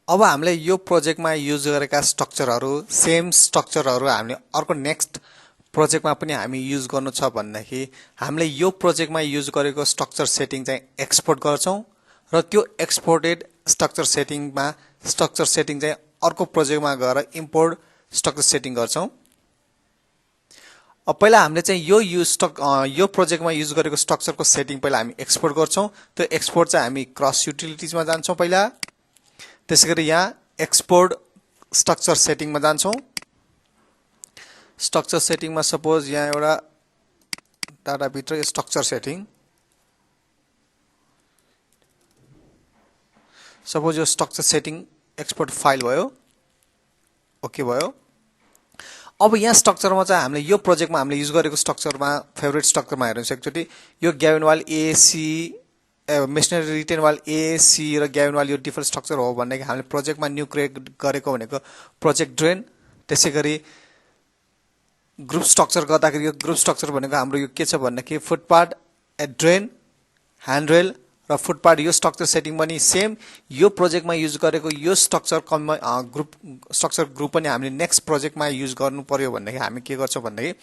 अब हामीले यो प्रोजेक्टमा युज गरेका स्ट्रक्चरहरू सेम स्ट्रक्चरहरू हामीले अर्को नेक्स्ट प्रोजेक्टमा पनि हामी युज गर्नु छ भन्दाखेरि हामीले यो प्रोजेक्टमा युज गरेको स्ट्रक्चर सेटिङ चाहिँ एक्सपोर्ट गर्छौं र त्यो एक्सपोर्टेड स्ट्रक्चर सेटिङ चाहिँ अर्को प्रोजेक्टमा गएर इम्पोर्ट स्ट्रक्चर सेटिङ गर्छौं। अब पहिला हामीले चाहिँ यो प्रोजेक्टमा युज गरेको स्ट्रक्चरको सेटिङ पहिला हामी एक्सपोर्ट गर्छौं। त्यो एक्सपोर्ट चाहिँ हामी क्रस युटिलिटिजमा जान्छौं पहिला, त्यसैगरी यहाँ एक्सपोर्ट स्ट्रक्चर सेटिङमा जान्छौं। स्ट्रक्चर सेटिङमा सपोज यहाँ एउटा डाटा भित्र स्ट्रक्चर सेटिङ, सपोज यो स्ट्रक्चर सेटिङ एक्सपोर्ट फाइल भयो, ओके भयो। अब यहाँ स्ट्रक्चरमा चाहिँ हामीले यो प्रोजेक्टमा हामीले युज गरेको स्ट्रक्चरमा फेभरेट स्ट्रक्चरमा हेर्नुहोस् एकचोटी यो ग्याबिन वाल एसी मेसनरी रिटेन वाल एसी र ग्याबिन वाल यो डिफल्ट स्ट्रक्चर हो भन्ने हामीले प्रोजेक्टमा न्यू क्रिएट गरेको भनेको प्रोजेक्ट ड्रेन। त्यसैगरी ग्रुप स्ट्रक्चर गर्दाखेरि यो ग्रुप स्ट्रक्चर भनेको हाम्रो यो के छ भन्दाखेरि फुटपाथ ड्रेन ह्यान्डरेल र फुटपाथ यो स्ट्रक्चर सेटिङ पनि सेम यो प्रोजेक्टमा युज गरेको यो स्ट्रक्चर ग्रुप पनि हामीले नेक्स्ट प्रोजेक्टमा युज गर्नु पर्यो भन्दाखेरि हामी के गर्छौं भन्दाखेरि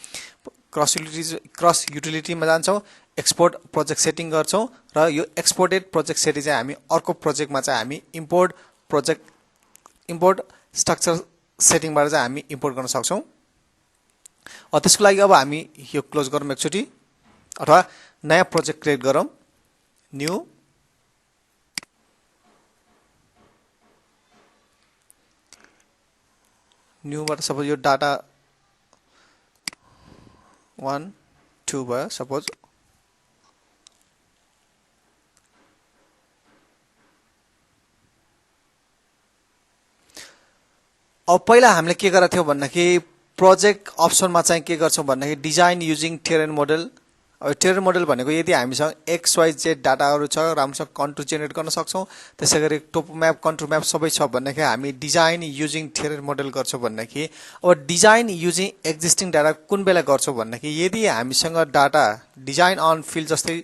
क्रस युटिलिटीमा जान्छौं, एक्सपोर्ट प्रोजेक्ट सेटिङ गर्छौं र यो एक्सपोर्टेड प्रोजेक्ट सेटिङ चाहिँ हामी अर्को प्रोजेक्टमा चाहिँ हामी इम्पोर्ट स्ट्रक्चर सेटिङबाट चाहिँ हामी इम्पोर्ट गर्न सक्छौं। त्यसको लागि अब हामी यो क्लोज गरौँ एकचोटी अथवा नयाँ प्रोजेक्ट क्रिएट गरौँ, न्यूबाट सपोज यो डाटा 1 2 भयो सपोज। अब पहिला हामीले के गरेका थियौं भन्दाखेरि प्रोजेक्ट अप्सनमा चाहिँ के गर्छौं भन्दाखेरि डिजाइन युजिङ टेरेन मोडल। अब टेरेन मोडल भनेको यदि हामीसँग एक्स वाइ जेड डाटाहरू छ राम्रोसँग कन्टुर जेनेरेट गर्न सक्छौं, त्यसैगरी टोपो म्याप कन्टुर म्याप सबै छ भन्दाखेरि हामी डिजाइन युजिङ टेरेन मोडल गर्छौं भन्दाखेरि अब डिजाइन युजिङ एक्जिस्टिङ डाटा कुन बेला गर्छौं भन्दाखेरि यदि हामीसँग डाटा डिजाइन अन फिल्ड जस्तै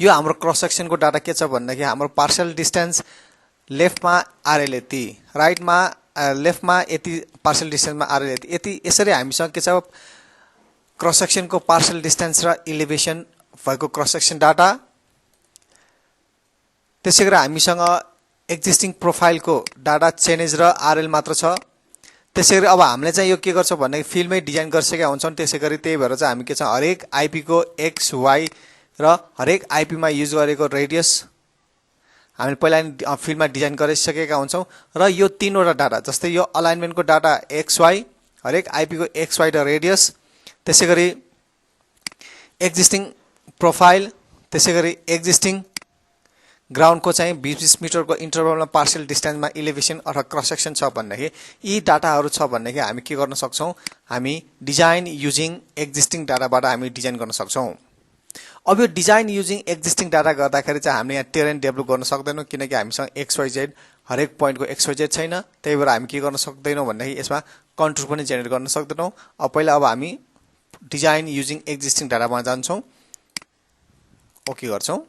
यो हाम्रो क्रस सेक्सनको डाटा के छ भन्दाखेरि हाम्रो पार्शियल डिस्टेन्स लेफ्टमा आरएल यति, राइटमा लेफ्टमा यति, पार्शियल डिस्टेन्समा आरएल यति, यसरी हामीसँग के छ क्रस सेक्सनको पार्शियल डिस्टेन्स र इलिभेसन भएको क्रस सेक्सन डाटा। त्यसैगरी हामीसँग एक्जिस्टिङ प्रोफाइलको डाटा चेनेज र आरएल मात्र छ। त्यसैगरी अब हामीले चाहिँ यो के गर्छौं भन्ने फिल्डमै डिजाइन गरिसकेका हुन्छौं, त्यसैगरी त्यही भएर चाहिँ हामी के छ हरेक आईपी को एक्स वाई र हरेक आईपी मा युज गरेको रेडियस हामी पहिला फिल्डमा डिजाइन गरिसकेका हुन्छौं र यो तीनवटा डाटा जस्तै यो अलाइनमेन्टको डाटा एक्स वाई, हरेक आईपी को एक्स वाई र रेडियस, त्यसैगरी एक्जिस्टिङ प्रोफाइल, त्यसैगरी एक्जिस्टिङ ग्राउन्डको चाहिँ 20-20 मिटरको इन्टरभलमा पार्शियल डिस्टेन्समा इलिभेसन अथवा क्रस सेक्सन छ भन्दाखेरि यी डाटाहरू छ भन्दाखेरि हामी के गर्न सक्छौं हामी डिजाइन युजिङ एक्जिस्टिङ डाटाबाट हामी डिजाइन गर्न सक्छौं। अब यो डिजाइन युजिङ एक्जिस्टिङ डाटा गर्दाखेरि चाहिँ हामीले यहाँ टेरेन डेभलप गर्न सक्दैनौं किनकि हामीसँग एक्स वाइ जेड हरेक पोइन्टको एक्स वाइ जेड छैन, त्यही भएर हामी के गर्न सक्दैनौं भन्दाखेरि यसमा कन्टुर पनि जेनेरेट गर्न सक्दैनौं। अब हामी डिजाइन युजिङ एक्जिस्टिङ डाटामा जान्छौं, ओके गर्छौं।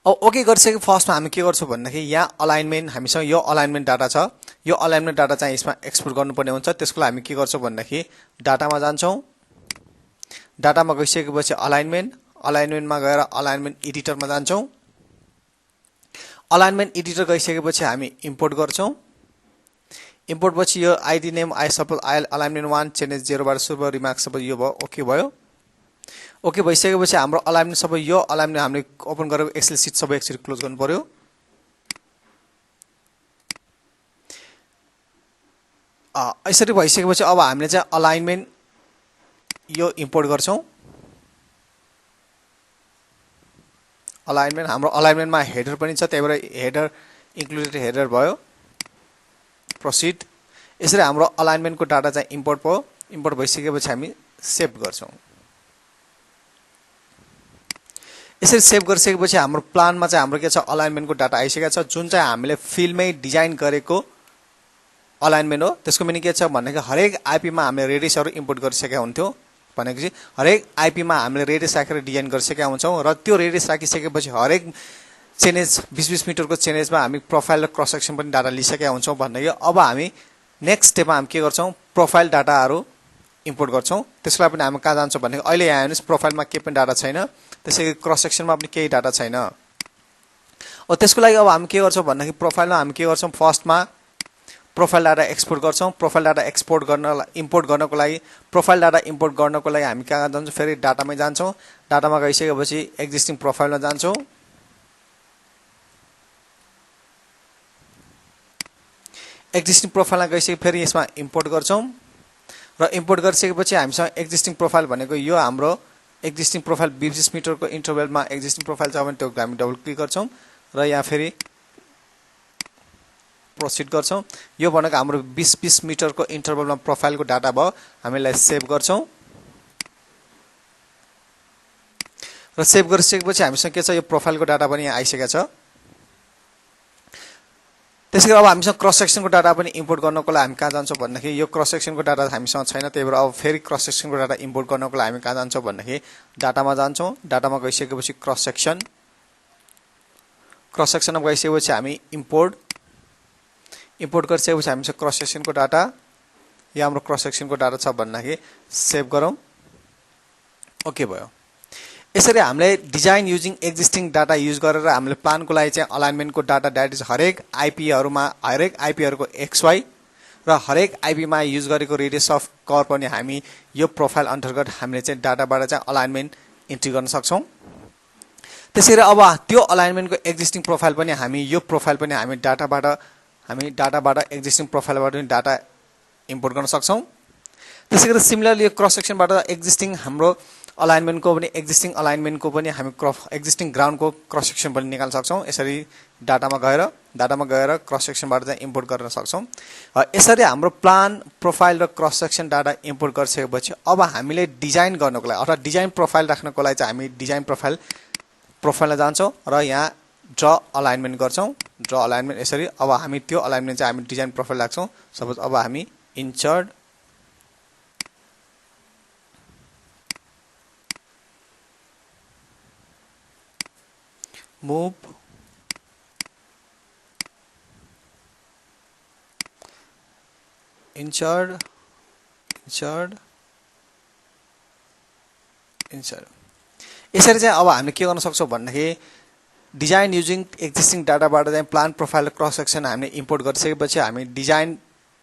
अब ओके गरिसके फर्स्टमा हामी के गर्छौं भन्दाखेरि यहाँ अलाइनमेन्ट हामीसँग यो अलाइनमेन्ट डाटा छ, यो अलाइनमेन्ट डाटा चाहिँ यसमा एक्सपोर्ट गर्नुपर्ने हुन्छ। त्यसको लागि हामी के गर्छौं भन्दाखेरि डाटामा जान्छौं, डाटामा गइसकेपछि अलाइनमेन्टमा गएर अलाइनमेन्ट एडिटरमा जान्छौं। अलाइनमेन्ट एडिटर गइसकेपछि हामी इम्पोर्ट गर्छौं। इम्पोर्ट पछि यो ID name suppose alignment 1 change 0 बाट सुरु रिमार्क सबै यो भयो, ओके भयो। ओके भइसकेपछि हाम्रो अलाइनमेन्ट सबै यो अलाइनमेन्ट हामीले ओपन गरेको एक्सेल सिट सबै एकचोटी क्लोज गर्नु पर्यो। यसरी भइसकेपछि अब हामीले चाहिँ अलाइनमेन्ट यो इम्पोर्ट गर्छौं। अलाइनमेन्ट हाम्रो अलाइनमेन्टमा हेडर पनि छ, त्यही भएर हेडर इन्क्लुडेड हेडर भयो, प्रोसिड। यसरी हाम्रो अलाइनमेन्टको डाटा चाहिँ इम्पोर्ट भयो। इम्पोर्ट भइसकेपछि हामी सेभ गर्छौं। यसरी सेभ गरिसकेपछि हाम्रो प्लानमा चाहिँ हाम्रो के छ अलाइनमेन्टको डाटा आइसकेको छ जुन चाहिँ हामीले फिल्डमै डिजाइन गरेको अलाइनमेन्ट हो। त्यसको मिनिङ के छ भन्ने हरेक आईपी मा हामीले रेडियसहरु इम्पोर्ट गरिसकेका हुन्थ्यौ। भनेपछि हरेक आईपी मा हामीले रेडियस राखेर डिजाइन गरिसकेका हुन्छौं र त्यो रेडियस राखिसकेपछि हरेक चेनेज 20-20 मिटरको चेनेजमा हामी प्रोफाइल र क्रस सेक्सन पनि डाटा लिइसकेका हुन्छौं भन्ने हो। अब हामी नेक्स्ट स्टेपमा हामी के गर्छौं प्रोफाइल डाटाहरु इम्पोर्ट गर्छौं। त्यसलाई पनि हामी कहाँ जान्छौं भन्ने अहिले यहाँ हेर्नुस् प्रोफाइलमा केही पनि डाटा छैन, त्यसैगरी क्रस सेक्सनमा पनि केही डाटा छैन। अब त्यसको लागि अब हामी के गर्छौं भन्दाखेरि प्रोफाइलमा हामी के गर्छौं फर्स्टमा प्रोफाइल डाटा एक्सपोर्ट गर्छौं। प्रोफाइल डाटा एक्सपोर्ट गर्नलाई इम्पोर्ट गर्नको लागि प्रोफाइल डाटा इम्पोर्ट गर्नको लागि हामी कहाँ जान्छौं फेरि डाटामै जान्छौं। डाटामा गइसकेपछि एक्जिस्टिङ प्रोफाइलमा जान्छौं। एक्जिस्टिङ प्रोफाइलमा गइसके फेरि यसमा इम्पोर्ट गर्छौं र इम्पोर्ट गरिसकेपछि हामीसँग एक्जिस्टिङ प्रोफाइल भनेको यो हाम्रो एक्जिस्टिङ प्रोफाइल 20 मिटरको इन्टरभलमा एक्जिस्टिङ प्रोफाइल छ भने त्यो हामी डबल क्लिक गर्छौं र यहाँ फेरि प्रोसिड गर्छौं। यो भनेको हाम्रो 20-20 मिटरको इन्टरभलमा प्रोफाइलको डाटा भयो। हामीलाई सेभ गर्छौं र सेभ गरिसकेपछि हामीसँग के छ यो प्रोफाइलको डाटा पनि यहाँ आइसकेको छ। त्यसैगरी अब हामीसँग क्रस सेक्सनको डाटा पनि इम्पोर्ट गर्नको लागि हामी कहाँ जान्छौं भन्दाखेरि यो क्रस सेक्सनको डाटा हामीसँग छैन, त्यही भएर अब फेरि क्रस सेक्सनको डाटा इम्पोर्ट गर्नको लागि हामी कहाँ जान्छौं भन्दाखेरि डाटामा जान्छौं। डाटामा गइसकेपछि क्रस सेक्सनमा गइसकेपछि हामी इम्पोर्ट गरिसकेपछि हामीसँग क्रस सेक्सनको डाटा यहाँ हाम्रो क्रस सेक्सनको डाटा छ भन्दाखेरि सेभ गरौँ। ओके भयो। यसरी हामीले design using existing data use गरेर हामीले प्लानको लागि चाहिँ अलाइनमेन्टको डाटा द्याट इज हरेक आईपीहरुको XY र हरेक आईपीमा युज गरेको रेडियस अफ कर्व पनि हामी यो प्रोफाइल अन्तर्गत हामीले चाहिँ डाटाबाट चाहिँ अलाइनमेन्ट इन्ट्री गर्न सक्छौं। त्यसैगरी अब त्यो अलाइनमेन्टको एक्जिस्टिङ प्रोफाइल पनि हामी यो प्रोफाइल पनि हामी डाटाबाट एक्जिस्टिङ प्रोफाइलबाट पनि डाटा इम्पोर्ट गर्न सक्छौं। त्यसैगरी सिमिलरली यो क्रस सेक्सनबाट एक्जिस्टिङ हाम्रो एक्जिस्टिङ अलाइनमेन्टको पनि हामी एक्जिस्टिङ ग्राउन्डको क्रस सेक्सन पनि निकाल्न सक्छौं। यसरी डाटामा गएर क्रस सेक्सनबाट चाहिँ इम्पोर्ट गर्न सक्छौं। यसरी हाम्रो प्लान प्रोफाइल र क्रस सेक्सन डाटा इम्पोर्ट गरिसकेपछि अब हामीले डिजाइन गर्नको लागि अथवा डिजाइन प्रोफाइल राख्नको लागि चाहिँ हामी डिजाइन प्रोफाइलमा जान्छौं र यहाँ ड्र अलाइनमेन्ट गर्छौं। ड्र अलाइनमेन्ट यसरी अब हामी त्यो अलाइनमेन्ट चाहिँ हामी डिजाइन प्रोफाइल राख्छौं। सपोज अब हामी इन्सर्ट move insert यसरी चाहिँ अब हामीले के गर्न सक्छौं भन्दाखेरि डिजाइन युजिङ एक्जिस्टिङ डाटाबाट चाहिँ प्लान प्रोफाइल र क्रस सेक्सन हामीले इम्पोर्ट गरिसकेपछि हामी डिजाइन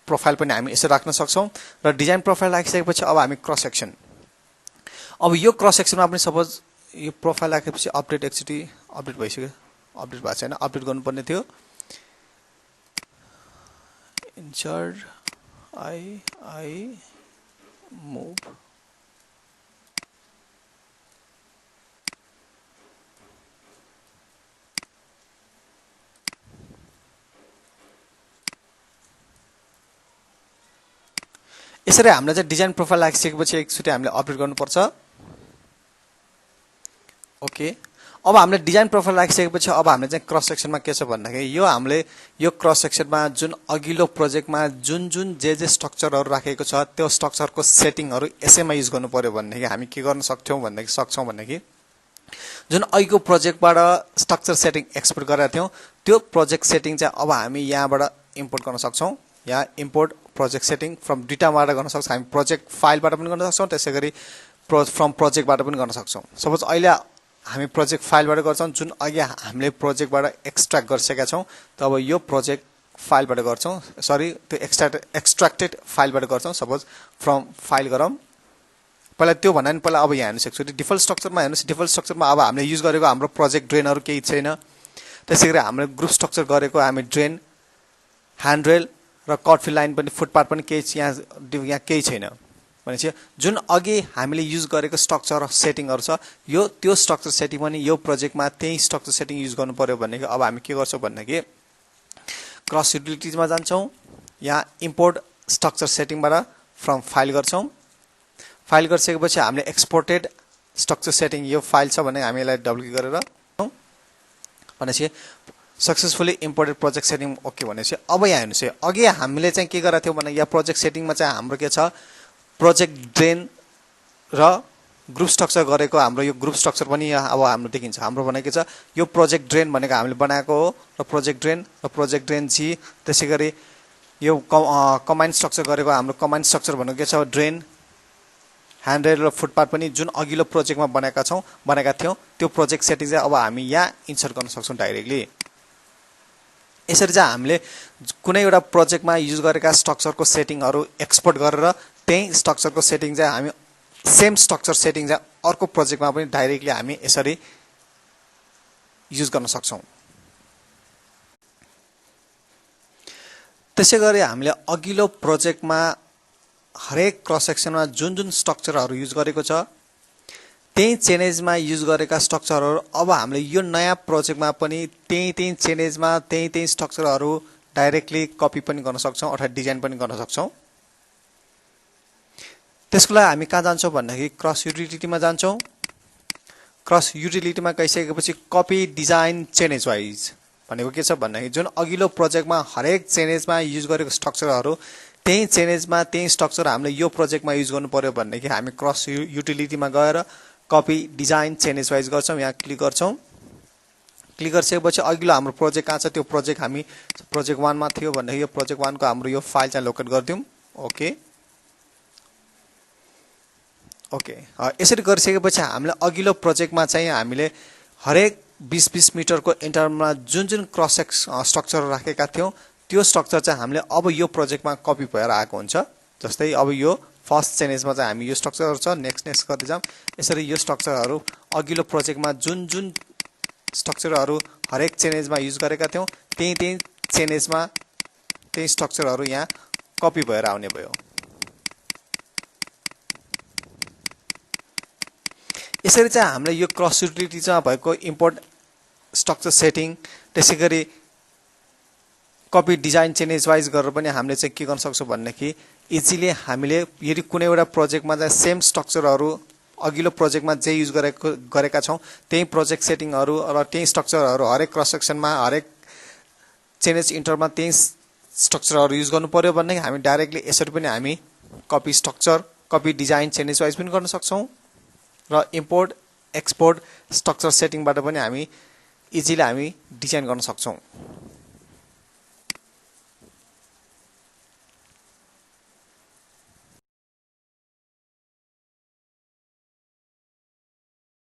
प्रोफाइल पनि हामी यसरी राख्न सक्छौं र डिजाइन प्रोफाइल राखिसकेपछि अब हामी क्रस सेक्सन अब यो क्रस सेक्सनमा पनि सपोज यो प्रोफाइल राखेपछि अपडेट एकचोटी अपडेट भइसक्यो, अपडेट भएको छैन, अपडेट गर्नुपर्ने थियो। इन्सर्ट आई मुभ यसरी हामीले चाहिँ डिजाइन प्रोफाइल राखिसकेपछि एकचोटी हामीले अपडेट गर्नुपर्छ। ओके। अब हामीले डिजाइन प्रोफाइल राखिसकेपछि अब हामीले चाहिँ क्रस सेक्सनमा के छ भन्दाखेरि यो हामीले यो क्रस सेक्सनमा जुन अघिल्लो प्रोजेक्टमा जुन जे स्ट्रक्चरहरु राखेको छ त्यो स्ट्रक्चरको सेटिङहरु यसैमा युज गर्नु पर्यो भन्नेकी हामी के गर्न सक्छौं भन्नेकी जुन अघिको प्रोजेक्टबाट स्ट्रक्चर सेटिङ एक्सपोर्ट गरेका थियौं त्यो प्रोजेक्ट सेटिङ चाहिँ अब हामी यहाँबाट इम्पोर्ट गर्न सक्छौं। यहाँ इम्पोर्ट प्रोजेक्ट सेटिङ फ्रम डेटाबाट गर्न सक्छौं, हामी प्रोजेक्ट फाइलबाट पनि गर्न सक्छौं, त्यसैगरी फ्रम प्रोजेक्टबाट पनि गर्न सक्छौं। सपोज अहिले हामी प्रोजेक्ट फाइलबाट गर्छौं जुन अघि हामीले प्रोजेक्टबाट एक्सट्र्याक्ट गरिसकेका छौं त अब यो प्रोजेक्ट फाइलबाट गर्छौं, सरी त्यो एक्सट्र्याक्टेड फाइलबाट गर्छौं। सपोज फ्रम फाइल गरौँ पहिला त्यो भन्दा नि पहिला अब यहाँ हेर्न सक्छौं डिफल्ट स्ट्रक्चरमा हेर्नुस्, डिफल्ट स्ट्रक्चरमा अब हामीले युज गरेको हाम्रो प्रोजेक्ट ड्रेनहरु केही छैन। त्यसैगरी हामीले ग्रुप स्ट्रक्चर गरेको हामी ड्रेन ह्यान्डरेल र कट फिल लाइन पनि फुटपाथ पनि केही यहाँ केही छैन भनेपछि जुन अघि हामीले युज गरेको स्ट्रक्चर सेटिङहरु छ यो त्यो स्ट्रक्चर सेटिङ पनि यो प्रोजेक्टमा त्यही स्ट्रक्चर सेटिङ युज गर्नु पर्यो भनेको अब हामी के गर्छौं भन्नेकी क्रस युटिलिटिजमा जान्छौं, यहाँ इम्पोर्ट स्ट्रक्चर सेटिङबाट फ्रम फाइल गर्छौं। फाइल गरिसकेपछि हामीले एक्सपोर्टेड स्ट्रक्चर सेटिङ यो फाइल छ भने हामी यसलाई डबल क्लिक गरेर भनेपछि successfully imported project setting okay भनेपछि अब यहाँ हेर्नुस् अघि हामीले चाहिँ के गरेका थियौं भने यहाँ प्रोजेक्ट सेटिङमा चाहिँ हाम्रो के छ प्रोजेक्ट ड्रेन र ग्रुप स्ट्रक्चर गरेको हाम्रो यो ग्रुप स्ट्रक्चर पनि यहाँ अब हाम्रो देखिन्छ। हाम्रो भनेको छ यो प्रोजेक्ट ड्रेन भनेको हामीले बनाएको हो र प्रोजेक्ट ड्रेन जी, त्यसैगरी यो कमान्ड स्ट्रक्चर गरेको हाम्रो कमान्ड स्ट्रक्चर भनेको के छ ड्रेन, ह्यान्डरेल र फुटपाथ पनि जुन अघिल्लो प्रोजेक्टमा बनाएका थियौँ त्यो प्रोजेक्ट सेटिङ चाहिँ अब हामी यहाँ इन्सर्ट गर्न सक्छौँ डाइरेक्टली। यसरी चाहिँ हामीले कुनै एउटा प्रोजेक्टमा युज गरेका स्ट्रक्चरको सेटिङहरू एक्सपोर्ट गरेर त्यही स्ट्रक्चरको सेटिङ चाहिँ हामी सेम स्ट्रक्चर सेटिङ चाहिँ अर्को प्रोजेक्टमा पनि डाइरेक्टली हामी यसरी युज गर्न सक्छौँ। त्यसैगरी हामीले अघिल्लो प्रोजेक्टमा हरेक क्रस सेक्सनमा जुन स्ट्रक्चरहरू युज गरेको छ त्यही चेनेजमा युज गरेका स्ट्रक्चरहरू अब हामीले यो नयाँ प्रोजेक्टमा पनि त्यही चेनेजमा त्यही स्ट्रक्चरहरू डाइरेक्टली कपी पनि गर्न सक्छौँ अथवा डिजाइन पनि गर्न सक्छौँ। त्यसको लागि हामी कहाँ जान्छौँ भन्दाखेरि क्रस युटिलिटीमा जान्छौँ। क्रस युटिलिटीमा गइसकेपछि कपी डिजाइन चेनेज वाइज भनेको के छ भन्दाखेरि जुन अघिल्लो प्रोजेक्टमा हरेक चेनेजमा युज गरेको स्ट्रक्चरहरू त्यही चेनेजमा त्यही स्ट्रक्चर हामीले यो प्रोजेक्टमा युज गर्नु पर्यो भनेदेखि हामी क्रस युटिलिटीमा गएर कपी डिजाइन चेनेज वाइज गर्छौँ। यहाँ क्लिक गर्छौँ। क्लिक गरिसकेपछि अघिल्लो हाम्रो प्रोजेक्ट कहाँ छ त्यो प्रोजेक्ट हामी प्रोजेक्ट 1 मा थियो भन्दाखेरि यो प्रोजेक्ट 1 को हाम्रो यो फाइल चाहिँ लोकेट गरिदिउँ। ओके यसरी गरिसकेपछि हामीले अघिल्लो प्रोजेक्टमा चाहिँ हामीले हरेक 20-20 मिटरको इन्टरभलमा जुन क्रस स्ट्रक्चर राखेका थियौँ त्यो स्ट्रक्चर चाहिँ हामीले अब यो प्रोजेक्टमा कपी भएर आएको हुन्छ। जस्तै अब यो फर्स्ट चेनेजमा चाहिँ हामी यो स्ट्रक्चरहरू छ, नेक्स्ट गर्दै जाऊँ। यसरी यो स्ट्रक्चरहरू अघिल्लो प्रोजेक्टमा जुन स्ट्रक्चरहरू हरेक चेनेजमा युज गरेका थियौँ त्यही चेनेजमा त्यही स्ट्रक्चरहरू यहाँ कपी भएर आउने भयो। यसरी चाहिँ हामीले यो क्रस युटिलिटीमा भएको इम्पोर्ट स्ट्रक्चर सेटिङ त्यसैगरी कपी डिजाइन चेनेज वाइज गरेर पनि हामीले चाहिँ के गर्न सक्छौँ भन्दाखेरि इजिली हामीले यदि कुनै एउटा प्रोजेक्टमा चाहिँ सेम स्ट्रक्चरहरू अघिल्लो प्रोजेक्टमा जे युज गरेका छौँ त्यही प्रोजेक्ट सेटिङहरू र त्यही स्ट्रक्चरहरू हरेक क्रस सेक्सनमा हरेक चेनेज इन्टरमा त्यही स्ट्रक्चरहरू युज गर्नु पर्यो भनेदेखि हामी डाइरेक्टली यसरी पनि हामी copy structure copy design chainage wise पनि गर्न सक्छौँ र इम्पोर्ट एक्सपोर्ट स्ट्रक्चर सेटिङबाट पनि हामी इजिली हामी डिजाइन गर्न सक्छौँ।